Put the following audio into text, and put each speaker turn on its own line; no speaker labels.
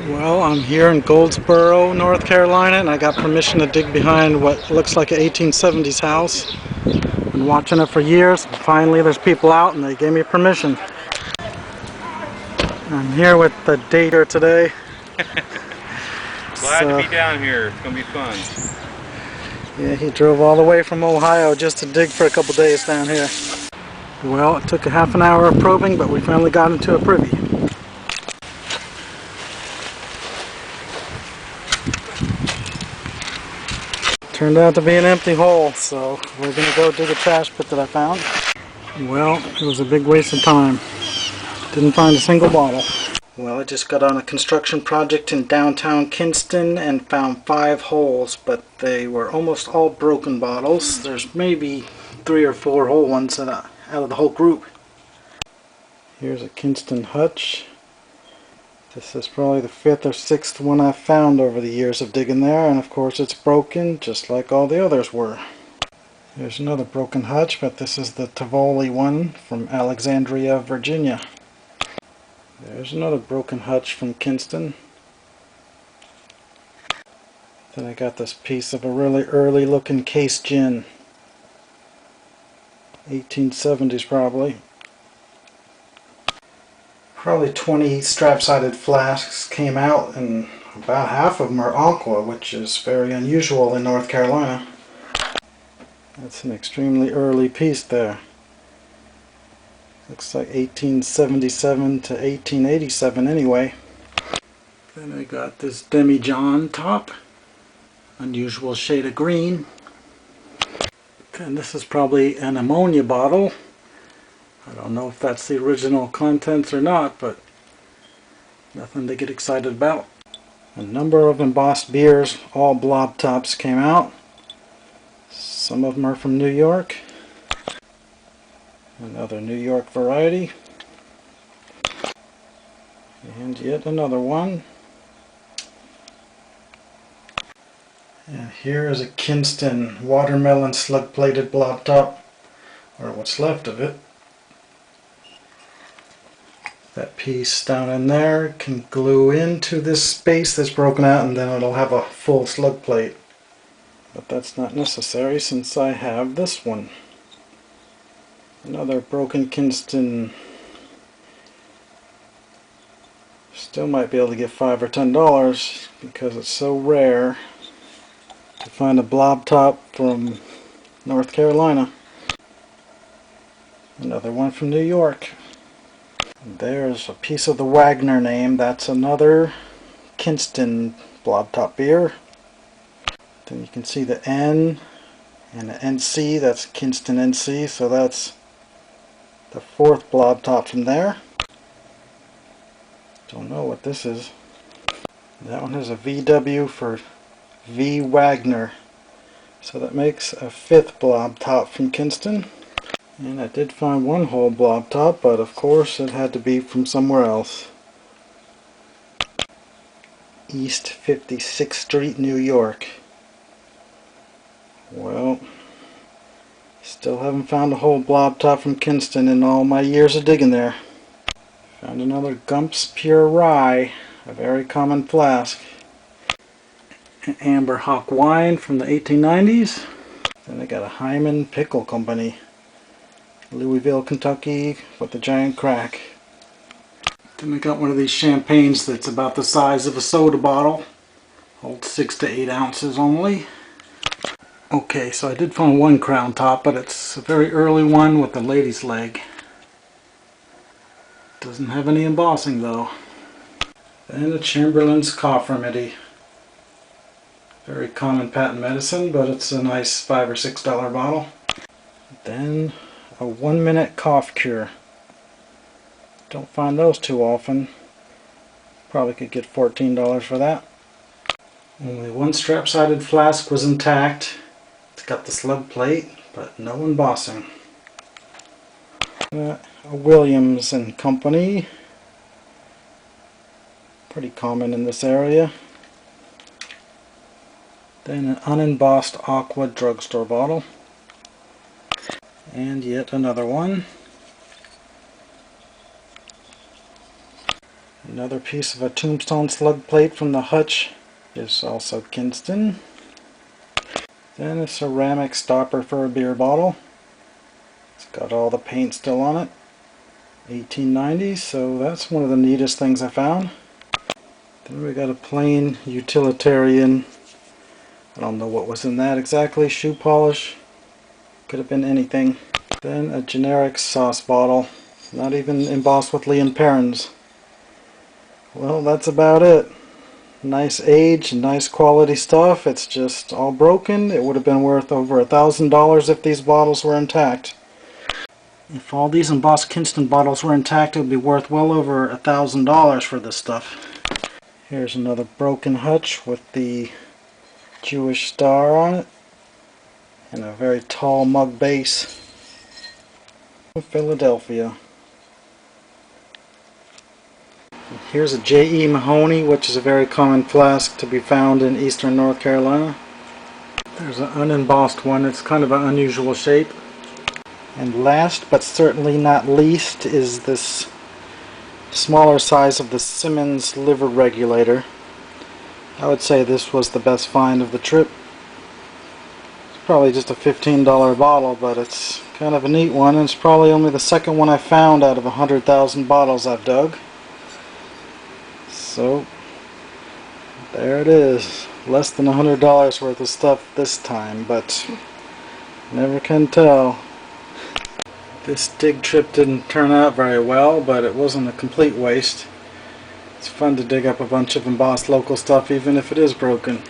Well, I'm here in Goldsboro, North Carolina, and I got permission to dig behind what looks like an 1870s house. Been watching it for years, and finally there's people out and they gave me permission. I'm here with the dater today.
Glad to be down here. It's going to be fun.
Yeah, he drove all the way from Ohio just to dig for a couple days down here. Well, it took a half an hour of probing, but we finally got into a privy. Turned out to be an empty hole, so we're going to go dig a trash pit that I found. Well, it was a big waste of time. Didn't find a single bottle. Well, I just got on a construction project in downtown Kinston and found 5 holes, but they were almost all broken bottles. There's maybe 3 or 4 whole ones out of the whole group. Here's a Kinston hutch. This is probably the 5th or 6th one I've found over the years of digging there, and of course it's broken just like all the others were. There's another broken hutch, but this is the Tivoli one from Alexandria, Virginia. There's another broken hutch from Kinston. Then I got this piece of a really early looking case gin. 1870s probably. Probably 20 strap-sided flasks came out, and about half of them are aqua, which is very unusual in North Carolina. That's an extremely early piece there. Looks like 1877 to 1887 anyway. Then I got this demijohn top. Unusual shade of green. And this is probably an ammonia bottle. I don't know if that's the original contents or not, but nothing to get excited about. A number of embossed beers, all blob tops, came out. Some of them are from New York. Another New York variety. And yet another one. And here is a Kinston watermelon slug-plated blob top, or what's left of it. That piece down in there can glue into this space that's broken out, and then it'll have a full slug plate. But that's not necessary since I have this one. Another broken Kinston. Still might be able to get $5 or $10 because it's so rare to find a blob top from North Carolina. Another one from New York. There's a piece of the Wagner name. That's another Kinston blob top beer. Then you can see the N and the NC. That's Kinston NC, so that's the 4th blob top from there. Don't know what this is. That one has a VW for V Wagner, so that makes a 5th blob top from Kinston. And I did find one whole blob top, but of course it had to be from somewhere else. East 56th Street, New York. Well, still haven't found a whole blob top from Kinston in all my years of digging there. Found another Gump's Pure Rye, a very common flask. An Amber Hock wine from the 1890s. Then I got a Hyman Pickle Company. Louisville, Kentucky, with a giant crack. Then I got one of these champagnes that's about the size of a soda bottle. Holds 6 to 8 ounces only. Okay, so I did find one crown top, but it's a very early one with a lady's leg. Doesn't have any embossing though. Then a Chamberlain's cough remedy. Very common patent medicine, but it's a nice $5 or $6 bottle. Then a 1-minute cough cure. Don't find those too often. Probably could get $14 for that. Only one strap-sided flask was intact. It's got the slug plate, but no embossing. A Williams and Company. Pretty common in this area. Then an unembossed aqua drugstore bottle. And yet another one. Another piece of a tombstone slug plate from the hutch is also Kinston. Then a ceramic stopper for a beer bottle. It's got all the paint still on it. 1890, so that's one of the neatest things I found. Then we got a plain utilitarian, I don't know what was in that exactly, shoe polish. Could have been anything. Then a generic sauce bottle, not even embossed with Lee and Perrins. Well, that's about it. Nice age, nice quality stuff. It's just all broken. It would have been worth over $1,000 if these bottles were intact. If all these embossed Kinston bottles were intact, it would be worth well over $1,000 for this stuff. Here's another broken hutch with the Jewish star on it and a very tall mug base. Philadelphia. Here's a J.E. Mahoney, which is a very common flask to be found in eastern North Carolina. There's an unembossed one. It's kind of an unusual shape. And last but certainly not least is this smaller size of the Simmons liver regulator. I would say this was the best find of the trip. It's probably just a $15 bottle, but it's kind of a neat one, and it's probably only the second one I found out of 100,000 bottles I've dug. So there it is. Less than $100 worth of stuff this time, but never can tell. This dig trip didn't turn out very well, but it wasn't a complete waste. It's fun to dig up a bunch of embossed local stuff even if it is broken.